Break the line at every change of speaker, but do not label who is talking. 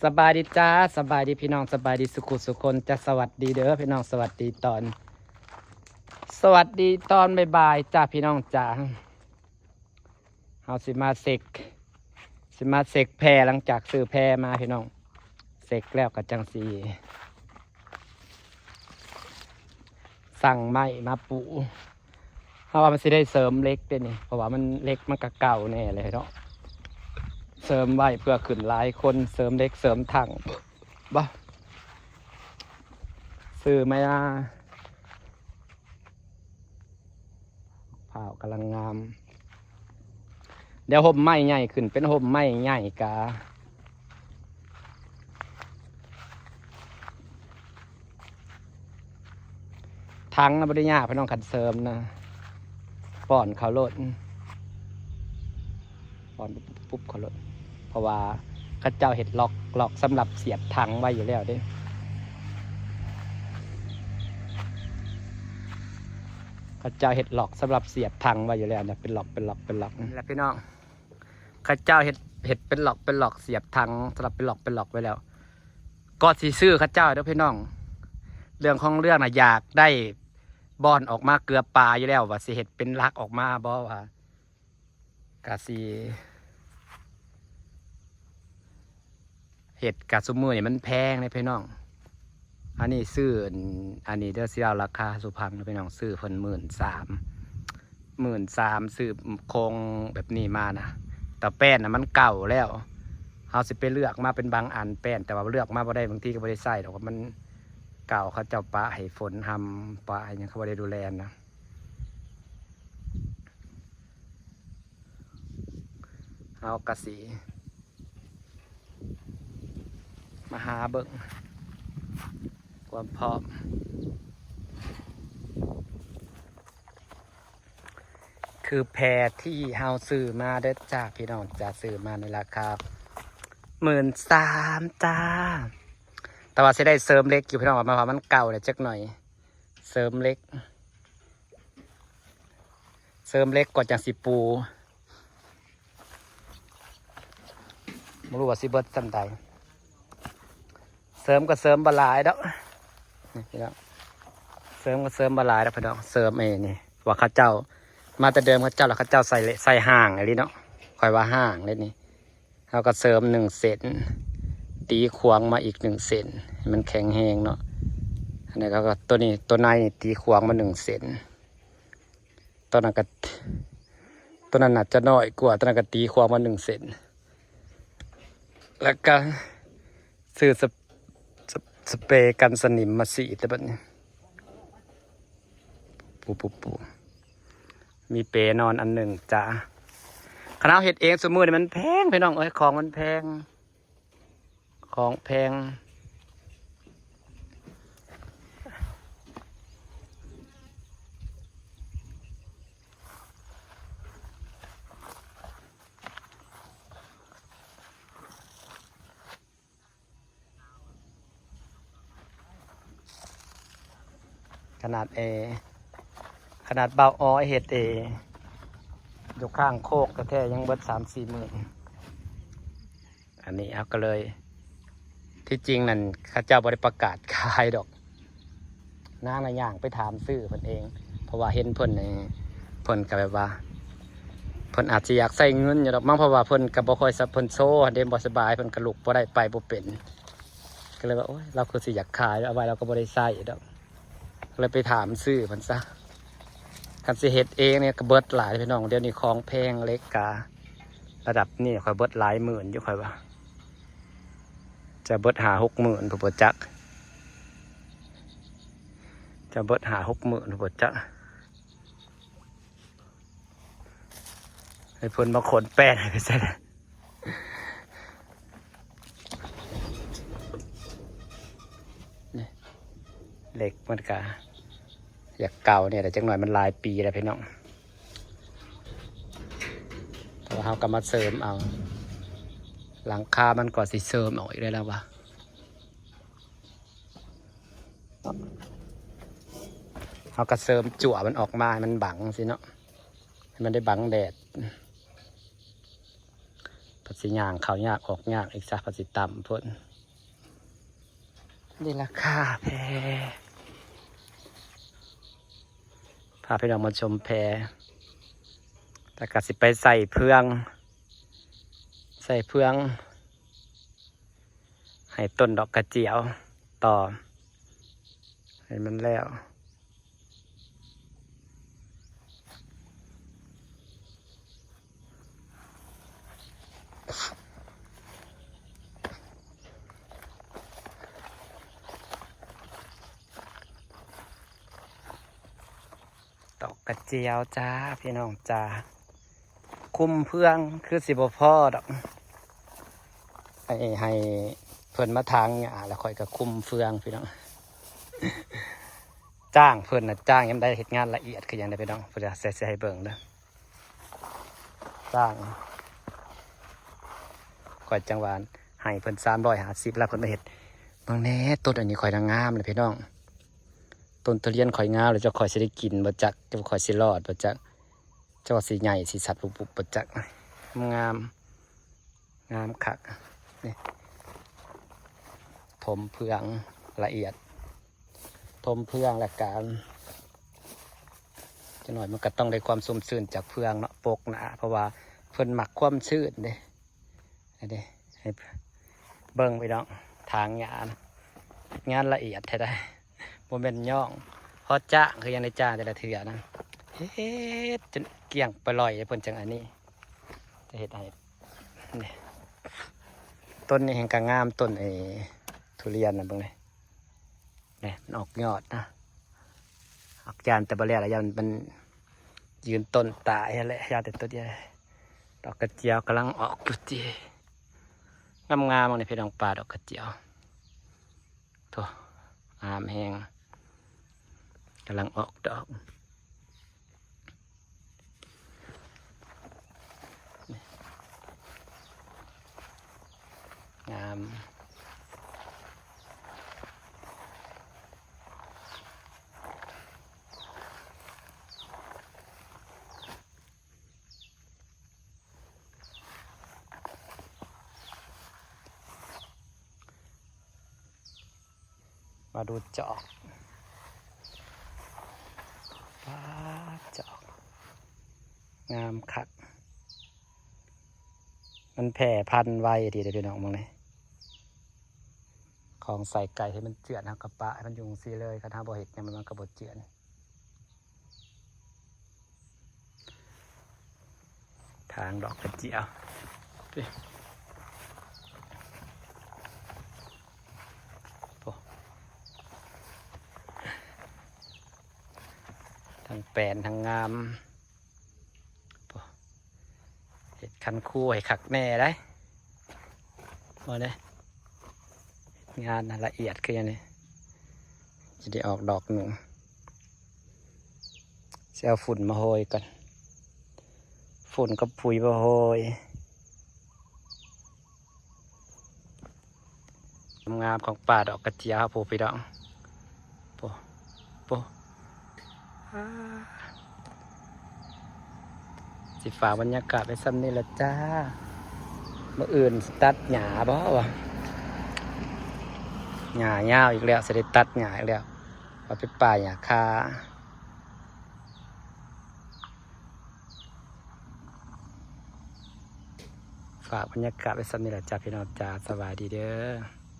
สบายดีจ้าสบายดีพี่น้องสบายดีสุขุสุคนจะสวัสดีเด้อพี่น้องสวัสดีตอนบ่ายๆจ้าพี่น้องจ้าเฮาสิมาเสกแพรหลังจากซื้อแพรมาพี่น้องเสกแล้วกับจังสีสั่งไม้มาปูเพราะว่ามันสิได้เสริมเล็กด้วยนี่เพราะว่ามันเล็กมันก็เก่าแน่เลยเนาะเสริมไว้เพื่อขึ้นหลายคนเสริมเล็กเสริมถังบ่ซื้อไม่ได้เผากำลังงามเดี๋ยวห่มไม้ใหญ่ขึ้นเป็นห่มไม้ใหญ่กาทั้งนะบริญาพี่น้องขันเสริมนะป้อนเขาโลดป้อนปุ๊บเขาโลดเพราะว่าข้าเจ้าเห็ดล็อกสำหรับเสียบถังไว้อยู่แล้วเด้ข้าเจ้าเห็ดล็อกสำหรับเสียบถังไว้อยู่แล้วเนี่ยเป็นล็อกแล้วพี่น้องข้าเจ้าเห็ดเป็นล็อกเสียบถังสำหรับเป็นล็อกไว้แล้วก็สีซื้อข้าเจ้าเด้อพี่น้องเรื่องของเรื่องน่ะอยากได้บอนออกมาเกลือปลาอยู่แล้วว่าสิเห็ดเป็นลักออกมาบ่ว่ากะสีเห็ดกะซุมือเนี่ยมันแพงเลยพี่น้องอันนี้ซื้ออันนี้เดี๋ยวสิเอาราคาสุพรรณพี่น้องซื้อเพิ่น13,000ซื้อโครงแบบนี้มานะแต่แป้นนะมันเก่าแล้วเอาสิไปเลือกมาเป็นบางอันแป้นแต่ว่าเลือกมาบ่ได้บางทีก็บ่ได้ใส่หรอกว่ามันเก่าเขาเจ้าปะให้ฝนทำปะอย่างเขาบ่ได้ดูแลนะเอากระสีมาหาเบิ่งความพร้อมคือแพรที่เฮาซื้อมาเด้อจ้าพี่น้องจะซื้อมาในราคา13,000จ้าแต่ว่าจะได้เสริมเล็กอยู่พี่น้องว่ามันเก่าเลยจักหน่อยเสริมเล็กก่อนจากสิปูไม่รู้ว่าสิเบิดสันใดเสริมก็เสริมบลายดอกนี่พี่น้องเสริมก็เสริมบลายแล้วพี่น้องเสริมนี่ว่าข้าเจ้ามาแต่เดิมข้าเจ้าแล้วข้าเจ้าใส่ห่างอะไรเนาะคอยว่าห่างเลยนี่เขาก็เสริม1 เซนตีขวางมาอีก1 เซนมันแข็งแหงเนาะอันนี้ก็ตัวในนี่ตีขวางมา1 เซนตัวนั้นอาจจะน้อยกว่าตัวนั้นก็ตีขวางมา1 เซนแล้วก็ซื้อสเปรย์กันสนิมมาสีแต่แบบนี้ปูมีเปรย์นอนอันหนึ่งจ้าขนาดเห็ดเองสมมือเนี่ยมันแพงพี่น้องเอ้ยของมันแพงขนาดเบาอ้อยเห็ดอยู่ข้างโคกแท้ๆยังเบิด3-4 หมื่นอันนี้เอาก็เลยที่จริงนั่นข้าเจ้าบริประกาศขายดอกนางละอย่างไปถามซื้อเพิ่นเองเพราะว่าเห็นเพิ่นก็แบบว่าเพิ่นอาจจะอยากใส่เงินอยู่ดอกมั้งเพราะว่าเพิ่นก็บ่ค่อยเพิ่นโซ่เด้บ่สบายเพิ่นกระลุกบ่ได้ไปบ่เป็นก็เลยว่าโอ๊ยเราคือสิอยากขายเอาไว้เราก็บ่ได้ใส่ดอกเลยไปถามซื้อเพิ่นซะคันสิเฮ็ดเองเนี่ยก็เบิดหลายพี่น้องเดี๋ยวนี้ของแพงเล็กการะดับนี่ค่อยเบิดหลายหมื่นอยู่ค่อยว่าจะเบิด5-6 หมื่นผู้บ่จักจะเบิด5-6 หมื่นผู้บ่จักให้เพิ่นมาขนแป้งให้ซะนี่เหล็กมันก็อยากเก่าเนี่ยแต่จังหน่อยมันหลายปีแล้วพี่น้องแต่ว่าเขาก็มาเสริมเอาหลังคามันก่อนสิเสริมออกอีกได้แล้ววะเขาก็เสริมจั่วมันออกมามันบังสิเนาะให้มันได้บังแดดผัดสีย่างเขายากออกยากอีกสักผัดสีต่ำพ่น นี่ราคาแพพาพี่น้องมาชมแพแต่ก็สิไปใส่เพืองให้ต้นดอกกระเจียวต่อให้มันแล้วดอกกระเจียวจ้าพี่น้องจ้าคุมเพื่องคือสิบพ่อดอกให้เพิ่นมาทางเนี่ยแล้วค่อยก็คุมเฟืองพี่น้อง จ้างเพิ่นนะจ้างยังได้เหตุงานละเอียดคือยังได้พี่น้องเพื่อจะเสียให้เบิ่งเด้อจ้างก่อนจังหวานให้เพิ่น350แล้วเพิ่นมาเฮ็ดบางแน่ต้นอันนี้ข่อยนางงามเลยพี่น้องต้นทุเรียนข่อยงามเลยเจ้าข่อยสิได้กินบ่จักเจ้าข่อยสิรอดบ่จักเจ้าสิใหญ่สิสัตว์ปุบบ่จักงามคักนี่ถมเพืองละเอียดถมเพืองและการจะหน่อยมันก็ต้องได้ความชุ่มชื้นจากเพืองเนาะปกหนาเพราะว่าเพิ่นหมักความชื้นเด้ให้เบิ่งไปน้องทางงานละเอียดแท้ได้บ่แม่นย่องพอจ้างคือยังได้จ้างแต่ละเทื่อนะเฮ็ดจนเกลี้ยงไปลอยเพิ่นจังอันนี้จะเฮ็ดให้นี่ต้นนี้แห่งกางามต้นทุเรียนนะเบิ่งนี่มันออกยอดนะออกยานแต่บ่แล้วยานมันยืนต้นตายแหละยานแต่ต้นเดียวดอกกระเจียวกำลังออกอยู่จีงามๆนี่พี่น้องปลาดอกกระเจียวโถงามแห้งกำลังออกดอกงามมาดูจอกจอกงามคักมันแผ่พันธุ์ไวดีเลยพี่น้องมองเลยของใส่ไก่ให้มันเจือนกระปะให้มันยุงซีเลยกระทำบ่เห็ดเนี่ยมันกระบดเจือนทางดอกกระเจียวทั้งแปลนทั้งงามเห็ดคันคู่ให้ขักแน่ได้มาเลยงานละเอียดคือยังไงจะได้ออกดอกหนึ่งจะเอาฝุ่นมาโหยกันฝุ่นกับปุ๋ยมาโหยงามของป่าดอกกระเจียวครับพี่น้องสิฝ่าบรรยากาศไปซ้ำนี่ละจ้าเมื่ออื่นตัดหญ้าบ่วะหญ้ายาวอีกแล้วเสด็จตัดหญ้าอีกแล้วเอาไปป่าหญ้าคาฝากบรรยากาศไปซ้ำนี่ละจ้าพี่น้องจ้าสวัสดีเด้อ